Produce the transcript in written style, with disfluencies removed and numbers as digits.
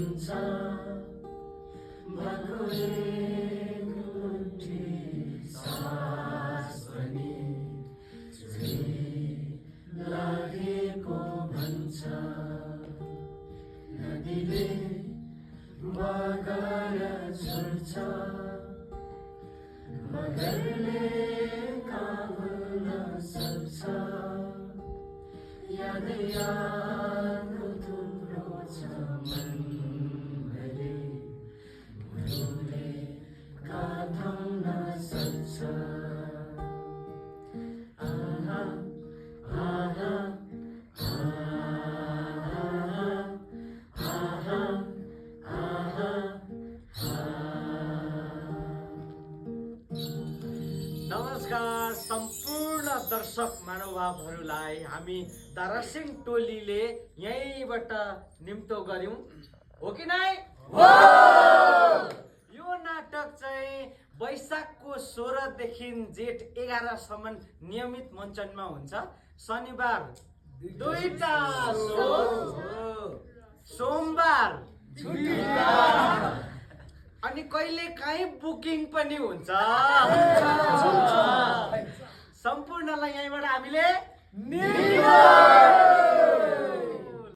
भन्छ भकुटी सास पनि लागेको भन्छ नदीले बगाएर छोड्छ मगरले काबुल्न सक्छ यादको थुप्रो छ मनभरि मुटुले काथम्न सक्छ आहा आहा नमस्कार सम्पूर्ण दर्शक महानुभावहरूलाई हामी दारासिङ टोलीले यहीँबाट निम्तो गर्यौं हो कि नै यो नाटक चाहिँ वैशाखको 16 देखि जेठ 11 सम्म नियमित मञ्चनमा हुन्छ शनिबार 2टा शो सोमबार अनि कहिले काहीँ बुकिङ पनि हुन्छ सम्पूर्णलाई यहीँबाट हामीले